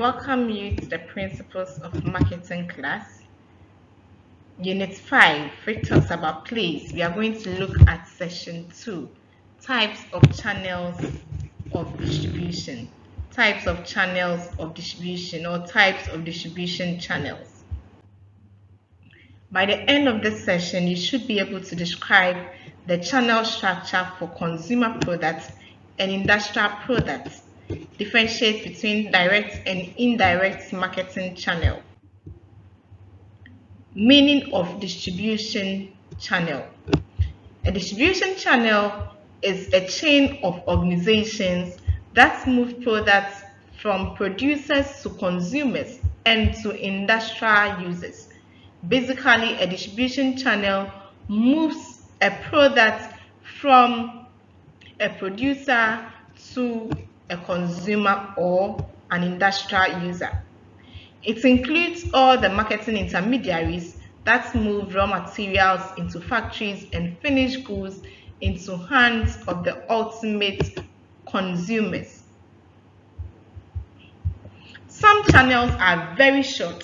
welcome you to the Principles of Marketing class. Unit 5, which talks about place. We are going to look at Session 2, Types of Channels of Distribution. Types of Channels of Distribution or Types of Distribution Channels. By the end of this session, you should be able to describe the channel structure for consumer products and industrial products. Differentiate between direct and indirect marketing channel. Meaning of distribution channel. A distribution channel is a chain of organizations that move products from producers to consumers and to industrial users. Basically, a distribution channel moves a product from a producer to a consumer or an industrial user. It includes all the marketing intermediaries that move raw materials into factories and finished goods into hands of the ultimate consumers. Some channels are very short,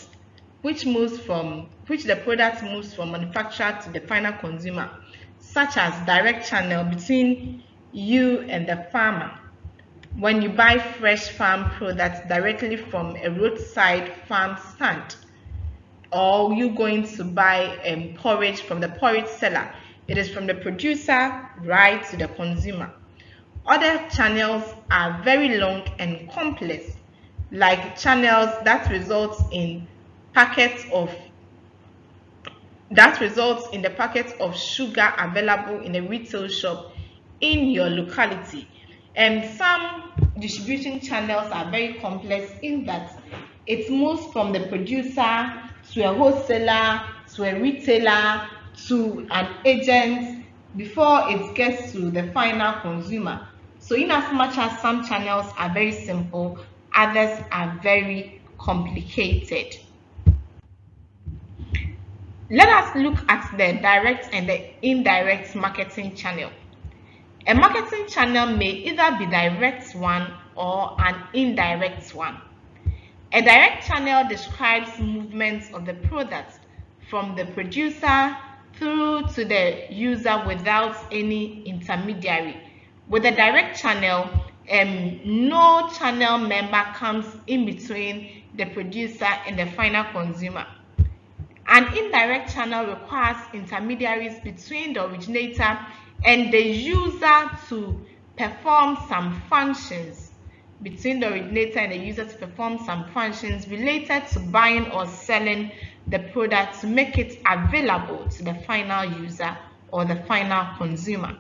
which the product moves from manufacturer to the final consumer, such as direct channel between you and the farmer. When you buy fresh farm products directly from a roadside farm stand, or you going to buy porridge from the porridge seller, it is from the producer right to the consumer. Other channels are very long and complex, like channels that results in the packet of sugar available in a retail shop in your locality. And some distribution channels are very complex in that it moves from the producer to a wholesaler, to a retailer, to an agent before it gets to the final consumer. So in as much as some channels are very simple, others are very complicated. Let us look at the direct and the indirect marketing channel. A marketing channel may either be direct one or an indirect one. A direct channel describes movements of the product from the producer through to the user without any intermediary. With a direct channel, no channel member comes in between the producer and the final consumer. An indirect channel requires intermediaries between the originator and the user to perform some functions related to buying or selling the product to make it available to the final user or the final consumer.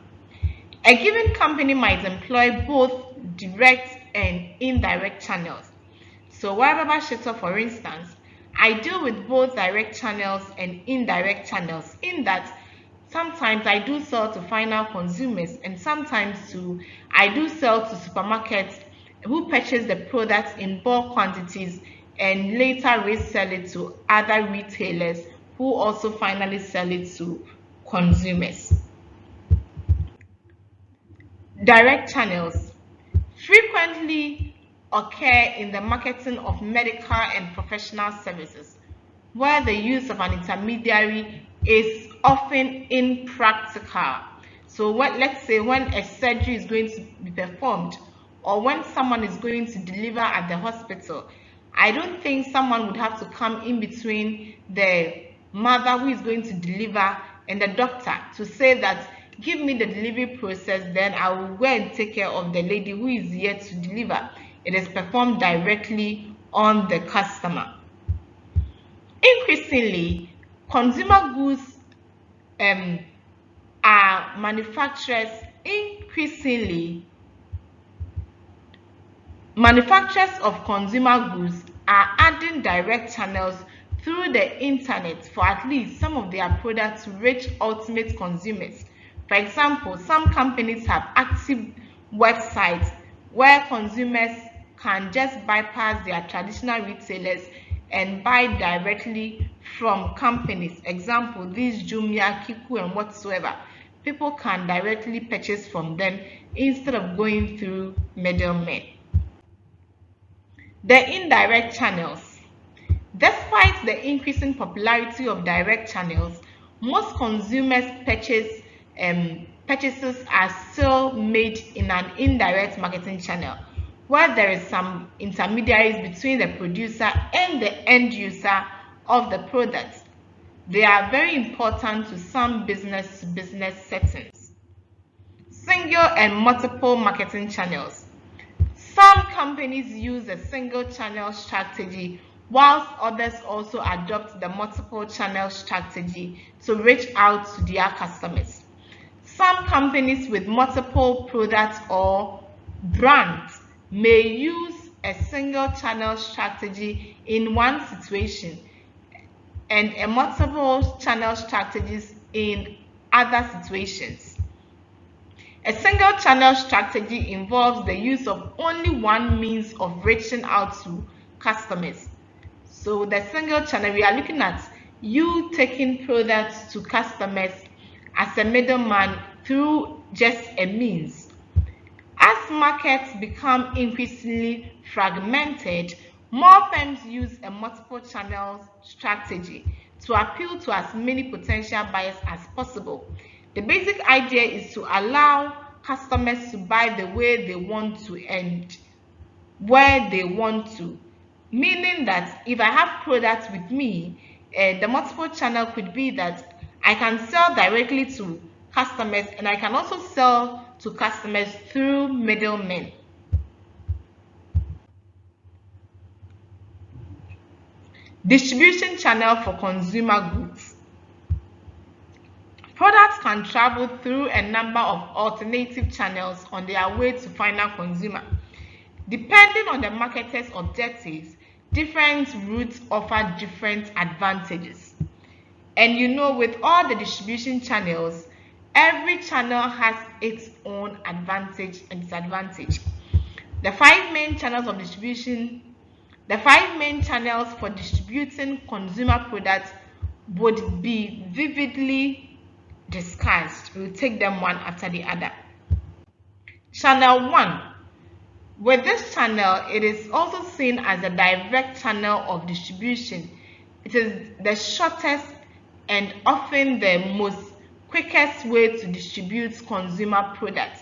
A given company might employ both direct and indirect channels. So Warburg Schaefer, for instance, I deal with both direct channels and indirect channels in that sometimes I do sell to final consumers and sometimes I do sell to supermarkets who purchase the products in bulk quantities and later resell it to other retailers who also finally sell it to consumers. Direct channels frequently occur in the marketing of medical and professional services, where the use of an intermediary is often impractical. So let's say when a surgery is going to be performed or when someone is going to deliver at the hospital, I don't think someone would have to come in between the mother who is going to deliver and the doctor to say that give me the delivery process, then I will go and take care of the lady who is yet to deliver. It is performed directly on the customer. Increasingly, consumer goods manufacturers of consumer goods are adding direct channels through the internet for at least some of their products to reach ultimate consumers. For example, some companies have active websites where consumers can just bypass their traditional retailers and buy directly from companies. Example, these Jumia, Kiku, and whatsoever. People can directly purchase from them instead of going through middlemen. The indirect channels. Despite the increasing popularity of direct channels, most consumers' purchases are still made in an indirect marketing channel, where there is some intermediaries between the producer and the end user of the product. They are very important to some business-to-business settings. Single and multiple marketing channels. Some companies use a single channel strategy, whilst others also adopt the multiple channel strategy to reach out to their customers. Some companies with multiple products or brands may use a single channel strategy in one situation and a multiple channel strategies in other situations. A single channel strategy involves the use of only one means of reaching out to customers. So the single channel, we are looking at you taking products to customers as a middleman through just a means. As markets become increasingly fragmented, more firms use a multiple channel strategy to appeal to as many potential buyers as possible. The basic idea is to allow customers to buy the way they want to and where they want to. Meaning that if I have products with me, the multiple channel could be that I can sell directly to customers and I can also sell to customers through middlemen. Distribution channel for consumer goods. Products can travel through a number of alternative channels on their way to final consumer. Depending on the marketer's objectives, different routes offer different advantages. And with all the distribution channels, every channel has its own advantage and disadvantage. The five main channels for distributing consumer products would be vividly discussed. We'll take them one after the other. Channel 1. With this channel, it is also seen as a direct channel of distribution. It is the shortest and often the most quickest way to distribute consumer products.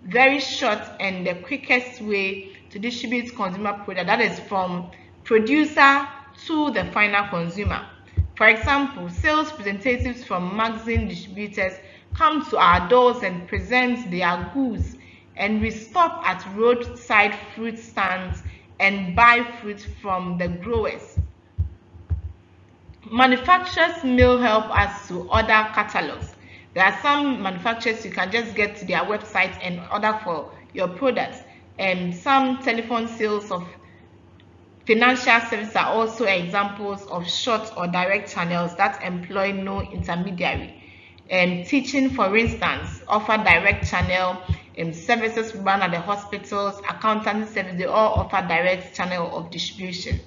Very short and the quickest way to distribute consumer product, that is from producer to the final consumer. For example, sales representatives from magazine distributors come to our doors and present their goods, and we stop at roadside fruit stands and buy fruit from the growers. Manufacturers may help us to order catalogs. There are some manufacturers you can just get to their website and order for your products. And some telephone sales of financial services are also examples of short or direct channels that employ no intermediary. Teaching, for instance, offer direct channel. Services run at the hospitals, accountancy services, they all offer direct channel of distribution.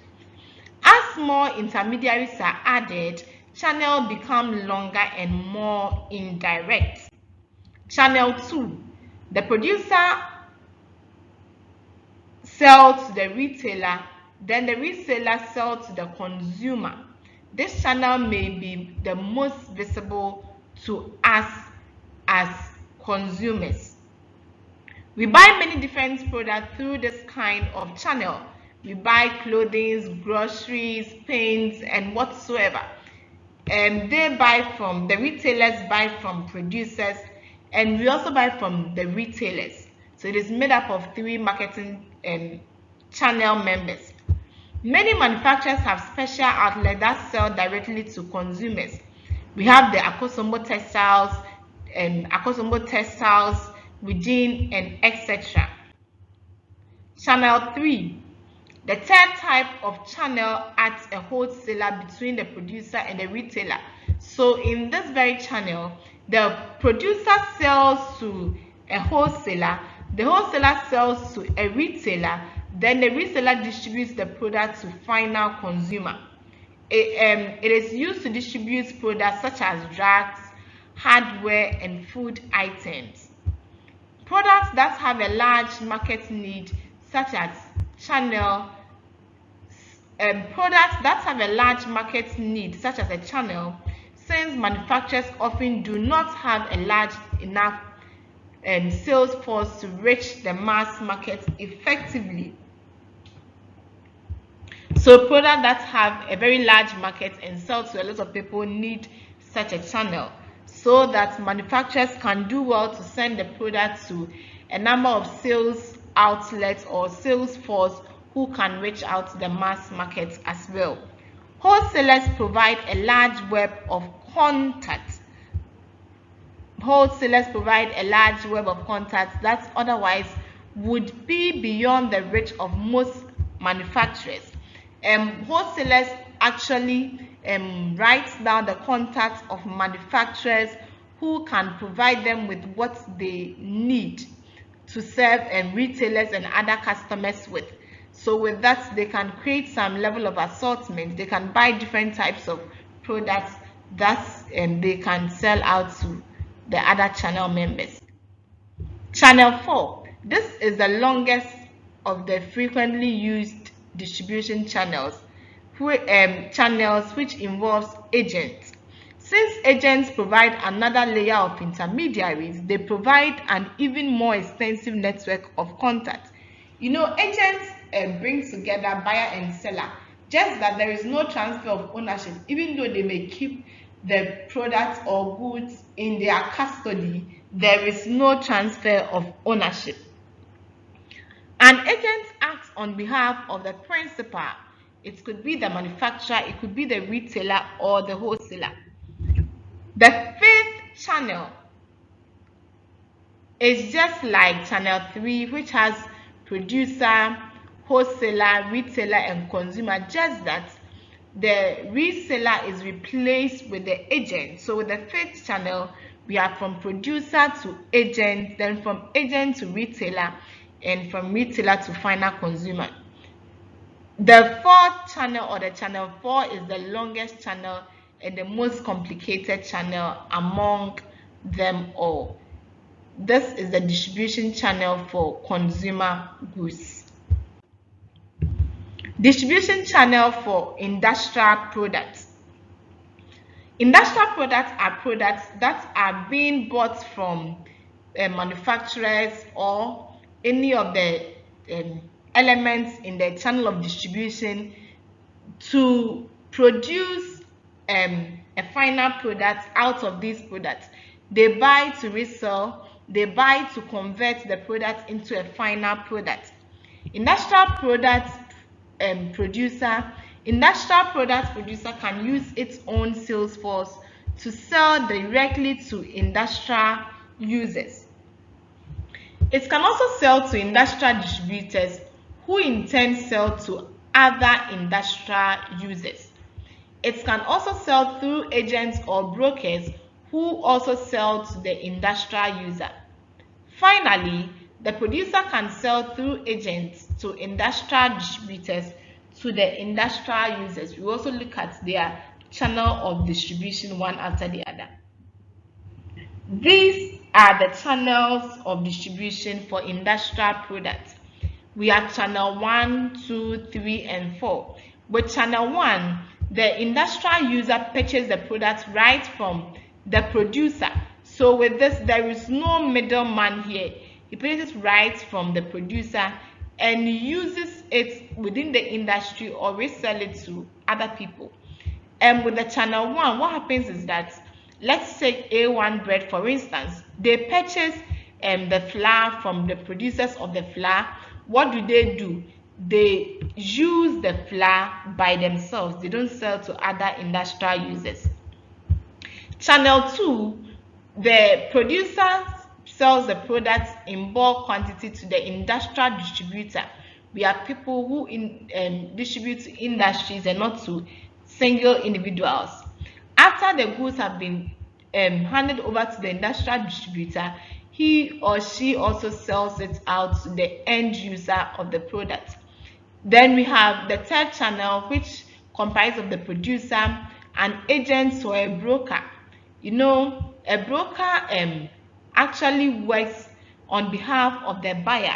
As more intermediaries are added, channels become longer and more indirect. Channel 2. The producer sells to the retailer, then the retailer sells to the consumer. This channel may be the most visible to us as consumers. We buy many different products through this kind of channel. We buy clothing, groceries, paints, and whatsoever. The retailers buy from producers, and we also buy from the retailers. So it is made up of 3 marketing channel members. Many manufacturers have special outlets that sell directly to consumers. We have the Akosombo Textiles, Within, and etc. Channel 3. The third type of channel acts a wholesaler between the producer and the retailer. So in this very channel, the producer sells to a wholesaler, the wholesaler sells to a retailer, then the retailer distributes the product to final consumer. It is used to distribute products such as drugs, hardware, and food items. Products that have a large market need, such as Chanel, products that have a large market need, such as a channel, since manufacturers often do not have a large enough sales force to reach the mass market effectively. So products that have a very large market and sell to a lot of people need such a channel, so that manufacturers can do well to send the product to a number of sales outlets or sales force who can reach out to the mass market as well. Wholesalers provide a large web of contacts. Wholesalers provide a large web of contacts that otherwise would be beyond the reach of most manufacturers. Wholesalers actually write down the contacts of manufacturers who can provide them with what they need to serve retailers and other customers with. So with that, they can create some level of assortment. They can buy different types of products that they can sell out to the other channel members. Channel 4. This is the longest of the frequently used distribution channels, which involves agents. Since agents provide another layer of intermediaries, they provide an even more extensive network of contacts. Agents bring together buyer and seller, just that there is no transfer of ownership, even though they may keep the product or goods in their custody. There is no transfer of ownership. An agent acts on behalf of the principal. It could be the manufacturer, it could be the retailer or the wholesaler. The fifth channel is just like channel 3, which has producer, wholesaler, retailer, and consumer, just that the reseller is replaced with the agent. So with the fifth channel, we are from producer to agent, then from agent to retailer, and from retailer to final consumer. The fourth channel, or the channel 4, is the longest channel and the most complicated channel among them all. This is the distribution channel for consumer goods. Distribution channel for industrial products. Industrial products are products that are being bought from manufacturers or any of the elements in the channel of distribution to produce a final product out of these products. They buy to resell, they buy to convert the product into a final product. Industrial products producer can use its own sales force to sell directly to industrial users. It can also sell to industrial distributors who in turn sell to other industrial users. It can also sell through agents or brokers who also sell to the industrial user. Finally, the producer can sell through agents to industrial distributors to the industrial users. We also look at their channel of distribution one after the other. These are the channels of distribution for industrial products. We have channel 1, 2, 3, and 4. With channel 1, the industrial user purchases the product right from the producer. So with this, there is no middleman here. He purchases right from the producer and uses it within the industry or resell it to other people. And with the channel 1, what happens is that, let's take A1 bread for instance. They purchase the flour from the producers of the flour. What do? They use the flour by themselves. They don't sell to other industrial users. Channel 2, the producer sells the products in bulk quantity to the industrial distributor. We have people who distribute to industries and not to single individuals. After the goods have been handed over to the industrial distributor, he or she also sells it out to the end user of the product. Then we have the third channel, which comprises of the producer, an agent, or a broker. A broker actually works on behalf of the buyer,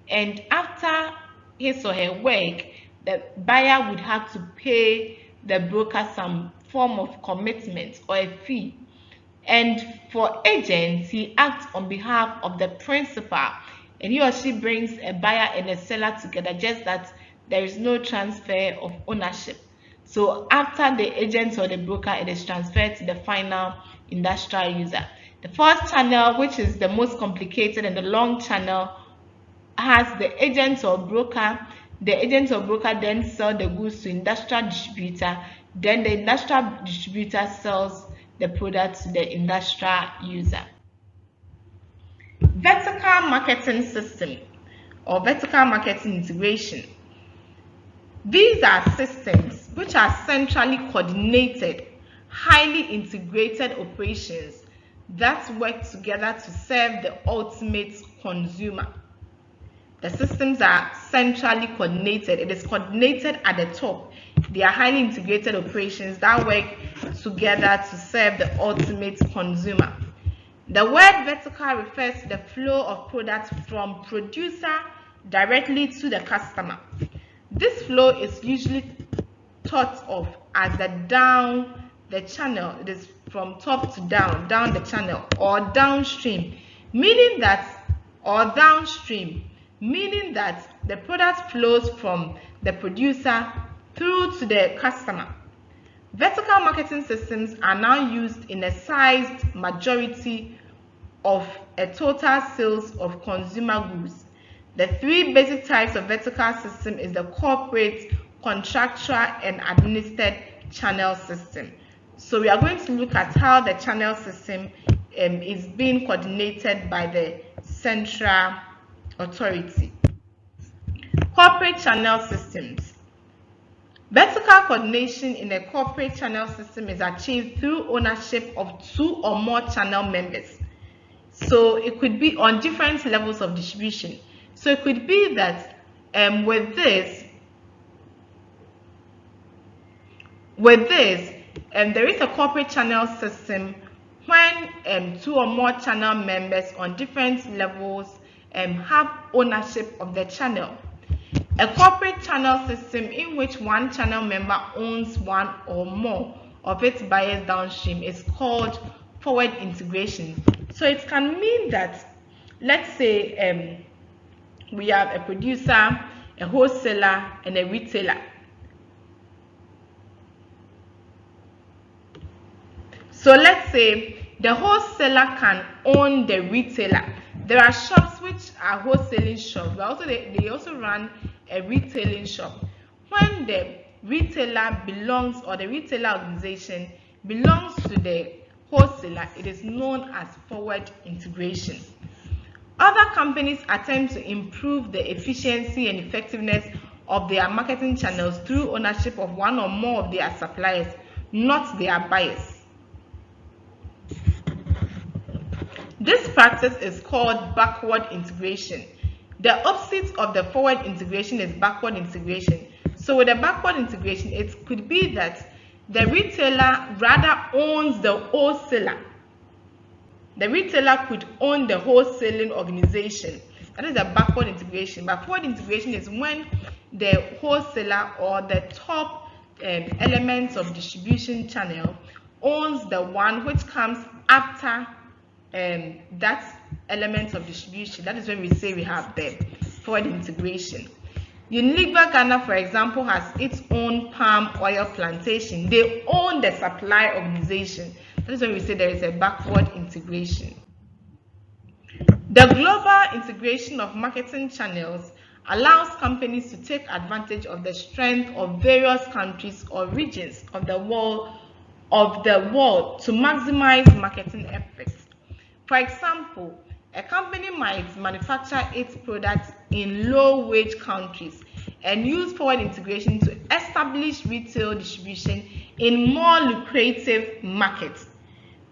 and after his or her work, the buyer would have to pay the broker some form of commitment or a fee. And for agents, he acts on behalf of the principal, and he or she brings a buyer and a seller together, just that there is no transfer of ownership. So after the agent or the broker, it is transferred to the final industrial user. The first channel, which is the most complicated and the long channel, has the agent or broker. The agent or broker then sell the goods to industrial distributor. Then the industrial distributor sells the product to the industrial user. Vertical marketing system or vertical marketing integration. These are systems which are centrally coordinated, highly integrated operations that work together to serve the ultimate consumer. The systems are centrally coordinated. It is coordinated at the top. They are highly integrated operations that work together to serve the ultimate consumer. The word vertical refers to the flow of products from producer directly to the customer. This flow is usually thought of as down the channel. It is from top to down the channel, or downstream, meaning that the product flows from the producer through to the customer. Vertical marketing systems are now used in a sized majority of a total sales of consumer goods. The three basic types of vertical system is the corporate, contractual, and administered channel system. So we are going to look at how the channel system is being coordinated by the central authority. Corporate channel systems. Vertical coordination in a corporate channel system is achieved through ownership of two or more channel members. So it could be on different levels of distribution. So it could be that with this, there is a corporate channel system when two or more channel members on different levels have ownership of the channel. A corporate channel system in which one channel member owns one or more of its buyers downstream is called forward integration. So it can mean that, let's say we have a producer, a wholesaler, and a retailer. So let's say the wholesaler can own the retailer. There are shops which are wholesaling shops, but they also run a retailing shop. When the retailer belongs, or the retailer organization belongs to the wholesaler, it is known as forward integration. Other companies attempt to improve the efficiency and effectiveness of their marketing channels through ownership of one or more of their suppliers, not their buyers. This practice is called backward integration. The opposite of the forward integration is backward integration. So with the backward integration, it could be that the retailer rather owns the wholesaler. The retailer could own the wholesaling organization. That is a backward integration. But forward integration is when the wholesaler or the top elements of distribution channel owns the one which comes after that element of distribution. That is when we say we have the forward integration. Unilever Ghana, for example, has its own palm oil plantation. They own the supply organization. That is when we say there is a backward integration. The global integration of marketing channels allows companies to take advantage of the strength of various countries or regions of the world to maximize marketing efforts. For example, a company might manufacture its products in low-wage countries and use forward integration to establish retail distribution in more lucrative markets.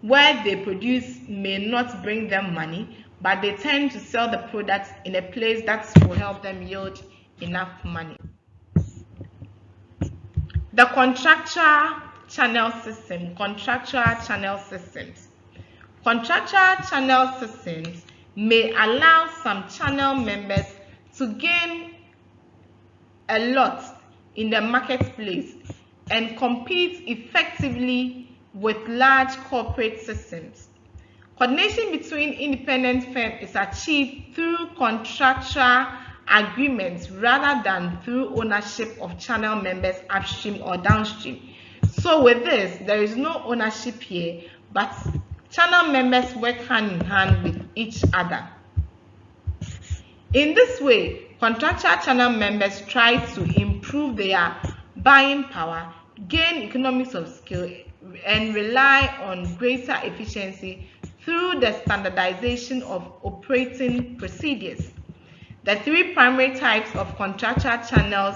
Where they produce may not bring them money, but they tend to sell the products in a place that will help them yield enough money. The contractual channel system, contractual channel systems. Contractual channel systems may allow some channel members to gain a lot in the marketplace and compete effectively with large corporate systems. Coordination between independent firms is achieved through contractual agreements rather than through ownership of channel members upstream or downstream. So with this, there is no ownership here, but channel members work hand in hand with each other. In this way, contractual channel members try to improve their buying power, gain economies of scale, and rely on greater efficiency through the standardization of operating procedures. The three primary types of contractual channels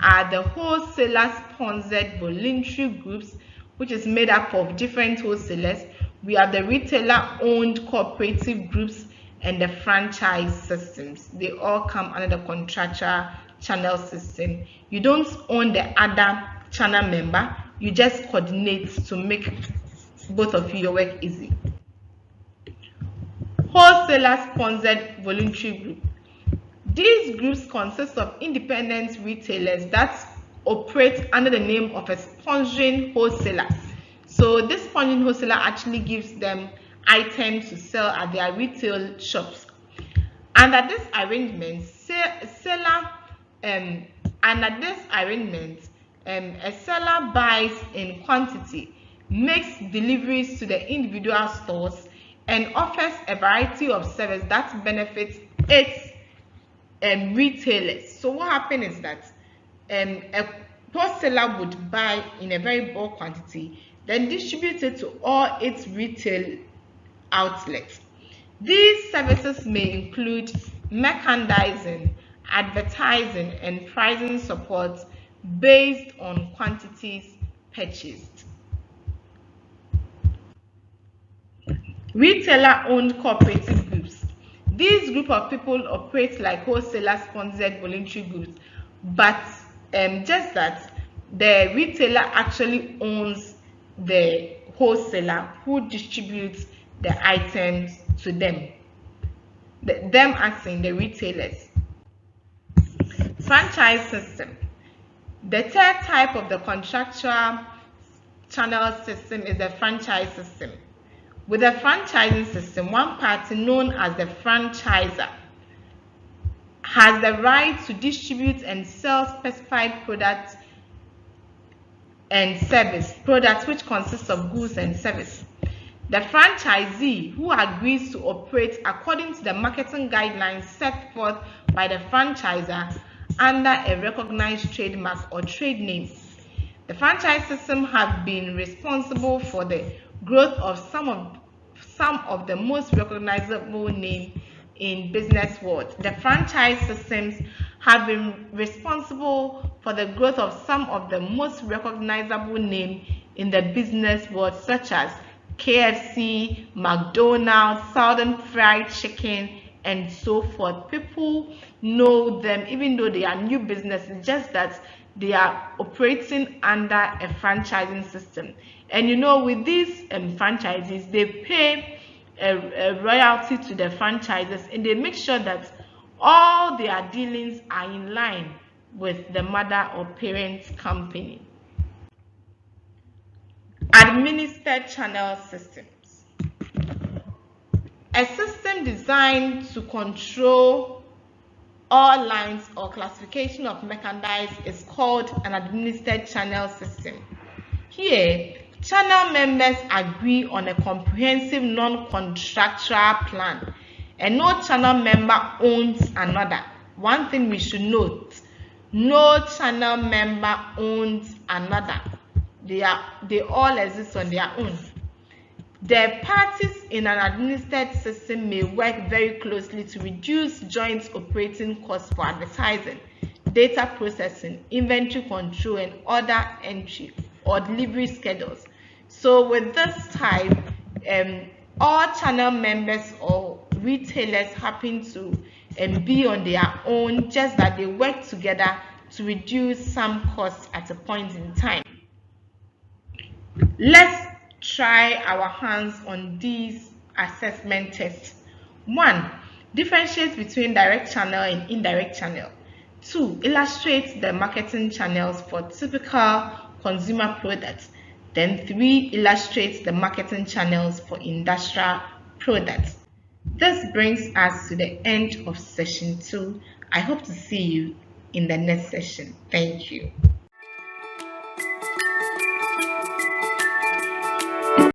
are the wholesaler-sponsored voluntary groups, which is made up of different wholesalers. We have the retailer-owned cooperative groups and the franchise systems. They all come under the contractual channel system. You don't own the other channel member, you just coordinate to make both of your work easy. Wholesaler-sponsored voluntary group. These groups consist of independent retailers that operate under the name of a sponsoring wholesaler. So this sponsoring wholesaler actually gives them items to sell at their retail shops. Under this arrangement, a seller buys in quantity, makes deliveries to the individual stores, and offers a variety of services that benefits its retailers. So what happens is that a wholesaler would buy in a very bulk quantity, then distribute it to all its retail outlets. These services may include merchandising, advertising, and pricing support based on quantities purchased. Retailer-owned cooperative groups. These group of people operate like wholesaler-sponsored voluntary groups, but just that the retailer actually owns the wholesaler who distributes the items to them. Them acting the retailers. Franchise system. The third type of the contractual channel system is the franchise system. With the franchising system, one party known as the franchisor has the right to distribute and sell specified products and products which consist of goods and service. The franchisee, who agrees to operate according to the marketing guidelines set forth by the franchisor under a recognized trademark or trade name. The franchise system have been responsible for the growth of some of the most recognizable names in business world. The franchise systems have been responsible for the growth of some of the most recognizable names in the business world, such as KFC, McDonald's, Southern Fried Chicken, and so forth. People know them even though they are new businesses, just that they are operating under a franchising system. And you know, with these franchises, they pay a royalty to the franchises, and they make sure that all their dealings are in line with the mother or parent company. Administered channel systems. A system designed to control all lines or classification of merchandise is called an administered channel system. Here, channel members agree on a comprehensive non-contractual plan, and no channel member owns another. One thing we should note, no channel member owns another. They all exist on their own. The parties in an administered system may work very closely to reduce joint operating costs for advertising, data processing, inventory control, and order entry or delivery schedules. So with this type, all channel members or retailers happen to be on their own, just that they work together to reduce some costs at a point in time. Let's try our hands on these assessment tests. 1. Differentiate between direct channel and indirect channel. 2. Illustrate the marketing channels for typical consumer products. Then 3. Illustrate the marketing channels for industrial products. This brings us to the end of session 2. I hope to see you in the next session. Thank you.